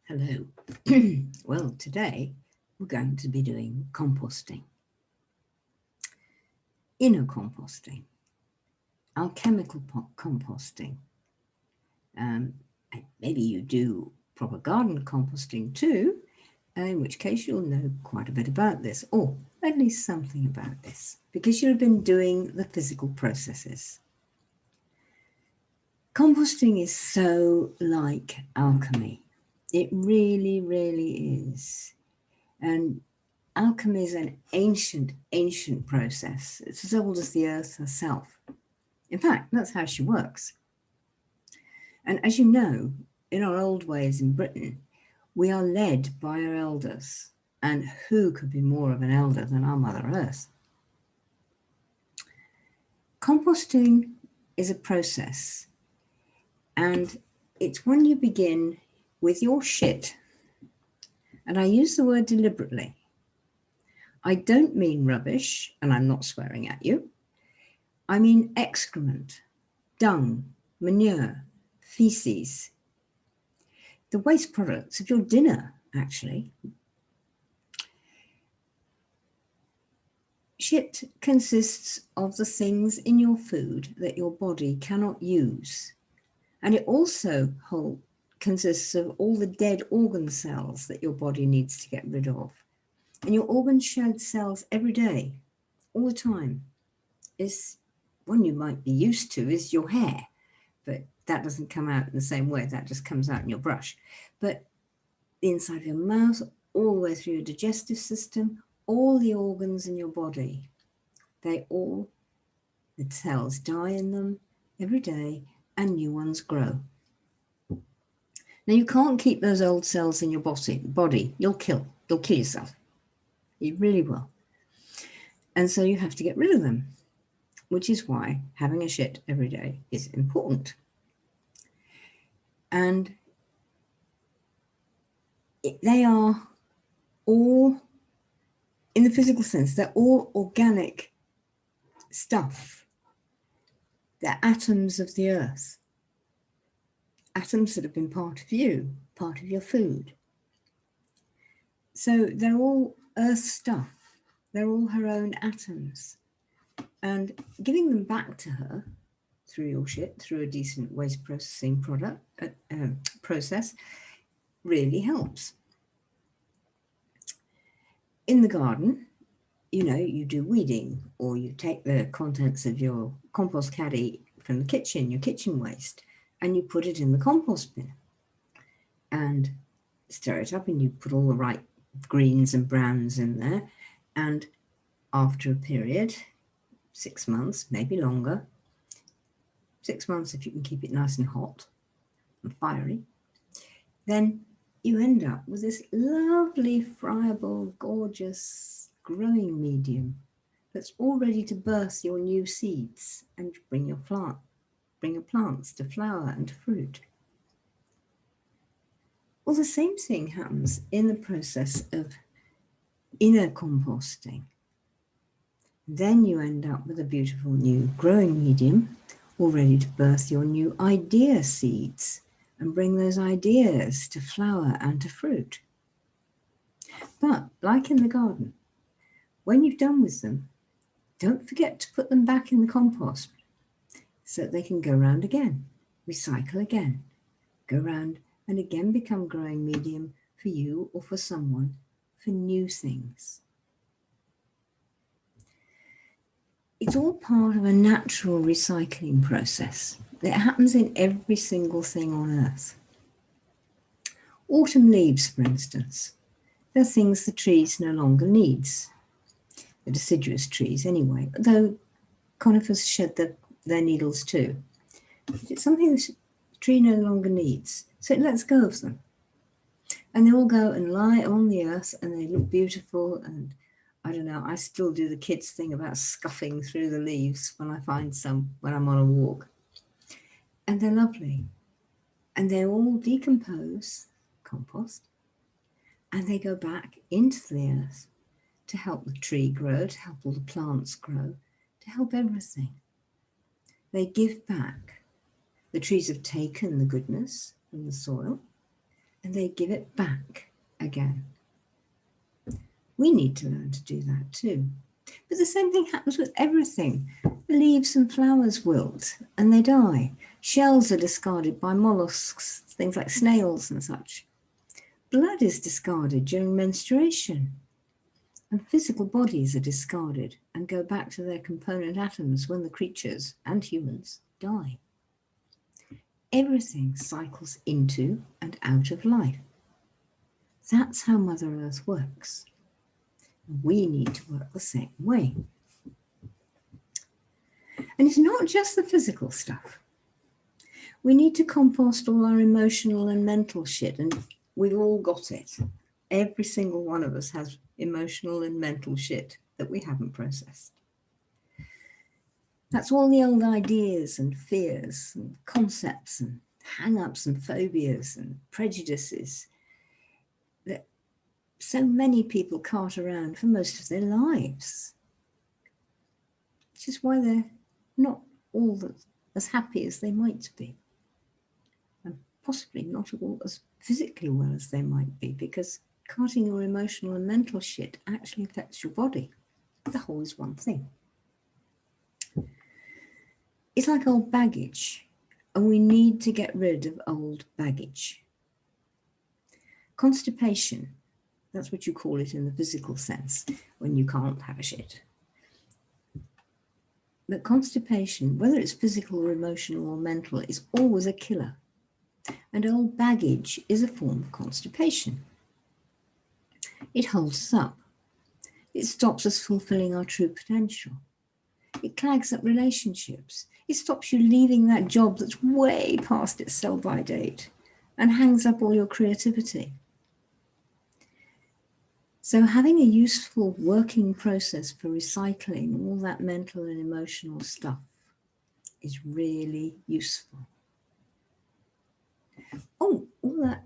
Hello. Well, today we're going to be doing composting, inner composting, alchemical composting. Um, and maybe you do proper garden composting too, in which case you'll know quite a bit about this, or at least something about this, because you'll have been doing the physical processes. Composting is so like alchemy. It really, really is. And alchemy is an ancient process. It's as old as the earth herself. In fact, that's how she works. And as you know, in our old ways in Britain, we are led by our elders. And who could be more of an elder than our Mother Earth? Composting is a process, and it's when you begin with your shit. And I use the word deliberately. I don't mean rubbish, and I'm not swearing at you. I mean excrement, dung, manure, feces, the waste products of your dinner, actually. Shit consists of the things in your food that your body cannot use. And it also consists of all the dead organ cells that your body needs to get rid of. And your organs shed cells every day, all the time. One you might be used to is your hair, but that doesn't come out in the same way. That just comes out in your brush. But the inside of your mouth, all the way through your digestive system, all the organs in your body, the cells die in them every day and new ones grow. Now you can't keep those old cells in your body. You'll kill yourself. You really will. And so you have to get rid of them, which is why having a shit every day is important. And they are all, in the physical sense, they're all organic stuff. They're atoms of the earth. Atoms that have been part of you, part of your food. So they're all earth stuff. They're all her own atoms. And giving them back to her through your shit, through a decent waste processing process, really helps. In the garden, you do weeding, or you take the contents of your compost caddy from the kitchen, your kitchen waste, and you put it in the compost bin and stir it up, and you put all the right greens and browns in there. And after a period, 6 months, maybe longer, 6 months if you can keep it nice and hot and fiery, then you end up with this lovely, friable, gorgeous growing medium that's all ready to birth your new seeds and bring your plants to flower and to fruit. Well, the same thing happens in the process of inner composting. Then you end up with a beautiful new growing medium, all ready to birth your new idea seeds and bring those ideas to flower and to fruit. But like in the garden, when you've done with them, don't forget to put them back in the compost so that they can go round again, recycle again, go round and again become growing medium for you or for someone for new things. It's all part of a natural recycling process that happens in every single thing on Earth. Autumn leaves, for instance, they're things the trees no longer needs. The deciduous trees anyway, though conifers shed their needles too. It's something the tree no longer needs, so it lets go of them. And they all go and lie on the earth and they look beautiful, and I don't know, I still do the kids thing about scuffing through the leaves when I find some, when I'm on a walk. And they're lovely. And they all decompose, compost, and they go back into the earth to help the tree grow, to help all the plants grow, to help everything. They give back. The trees have taken the goodness from the soil, and they give it back again. We need to learn to do that too. But the same thing happens with everything. The leaves and flowers wilt and they die. Shells are discarded by mollusks, things like snails and such. Blood is discarded during menstruation. And physical bodies are discarded and go back to their component atoms when the creatures and humans die. Everything cycles into and out of life. That's how Mother Earth works. We need to work the same way. And it's not just the physical stuff. We need to compost all our emotional and mental shit, and we've all got it. Every single one of us has emotional and mental shit that we haven't processed. That's all the old ideas and fears and concepts and hang-ups and phobias and prejudices that so many people cart around for most of their lives. Which is why they're not all as happy as they might be. And possibly not all as physically well as they might be, because carting your emotional and mental shit actually affects your body. The whole is one thing. It's like old baggage, and we need to get rid of old baggage. Constipation, that's what you call it in the physical sense, when you can't have a shit. But constipation, whether it's physical or emotional or mental, is always a killer. And old baggage is a form of constipation. It holds us up. It stops us fulfilling our true potential. It clogs up relationships. It stops you leaving that job that's way past its sell-by date and hangs up all your creativity. So having a useful working process for recycling all that mental and emotional stuff is really useful. Oh, all that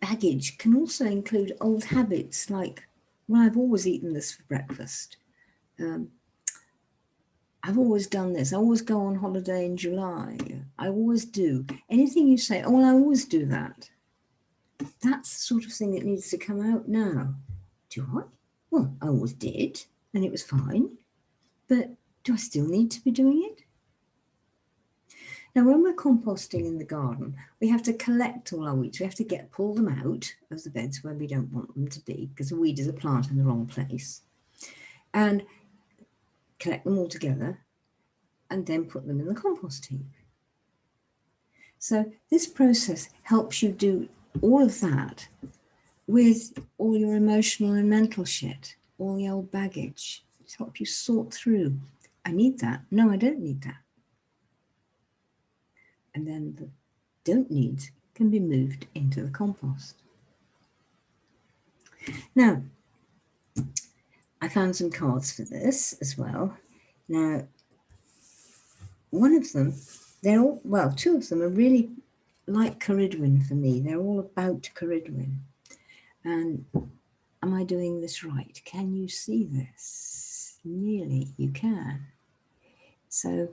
baggage can also include old habits like, well, I've always eaten this for breakfast. I've always done this. I always go on holiday in July. I always do. Anything you say, oh, well, I always do that. That's the sort of thing that needs to come out now. Do I? Well, I always did, and it was fine. But do I still need to be doing it? Now, when we're composting in the garden, we have to collect all our weeds. We have to pull them out of the beds where we don't want them to be, because a weed is a plant in the wrong place, and collect them all together and then put them in the compost heap. So this process helps you do all of that with all your emotional and mental shit, all the old baggage. It helps you sort through, I need that. No, I don't need that. And then the don't need can be moved into the compost. Now, I found some cards for this as well. Now, one of them, two of them are really like Caridwen for me. They're all about Caridwen. And am I doing this right? Can you see this? Nearly, you can. So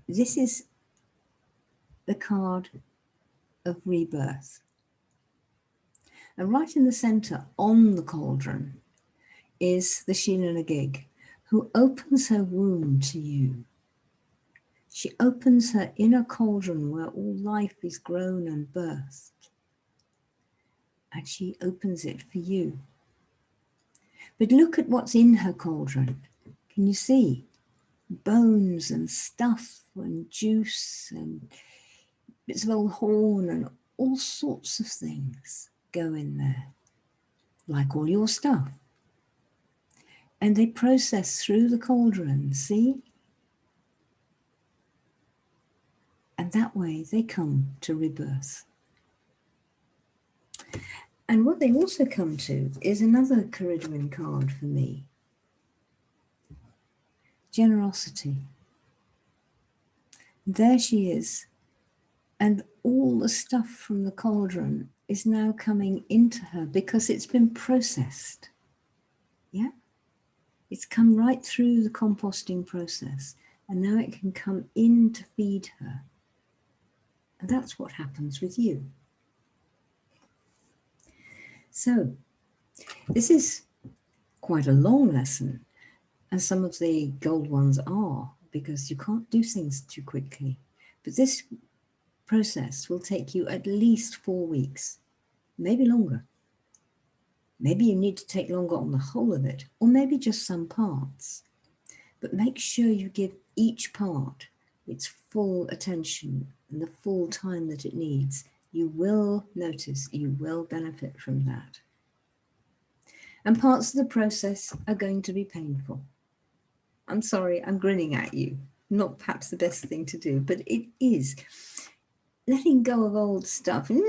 this is the card of rebirth. And right in the center on the cauldron is the Sheila Nagig, who opens her womb to you. She opens her inner cauldron where all life is grown and birthed. And she opens it for you. But look at what's in her cauldron. Can you see? Bones and stuff and juice and bits of old horn and all sorts of things go in there, like all your stuff. And they process through the cauldron, see? And that way they come to rebirth. And what they also come to is another Caridwen card for me. Generosity. There she is. And all the stuff from the cauldron is now coming into her because it's been processed. Yeah? It's come right through the composting process. And now it can come in to feed her. And that's what happens with you. So this is quite a long lesson, and some of the gold ones are, because you can't do things too quickly. But this process will take you at least 4 weeks, maybe longer. Maybe you need to take longer on the whole of it, or maybe just some parts. But make sure you give each part its full attention and the full time that it needs. You will notice, you will benefit from that. And parts of the process are going to be painful. I'm sorry, I'm grinning at you. Not perhaps the best thing to do, but it is. Letting go of old stuff. And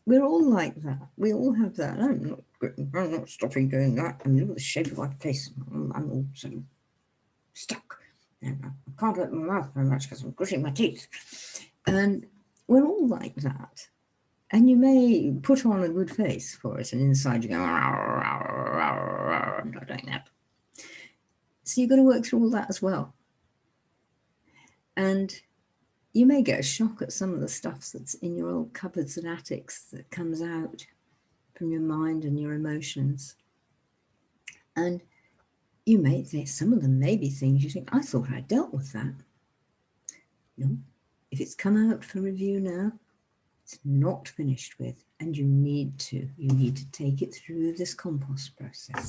we're all like that. We all have that. I'm not stopping doing that. I mean, look at the shape of my face. I'm all sort of stuck. And I can't open my mouth very much because I'm gritting my teeth. And we're all like that. And you may put on a good face for it, and inside you go, I'm not doing that. So you've got to work through all that as well. And you may get a shock at some of the stuff that's in your old cupboards and attics that comes out from your mind and your emotions. And you may think some of them may be things you think, I thought I dealt with that. No, if it's come out for review now, it's not finished with, and you need to take it through this compost process.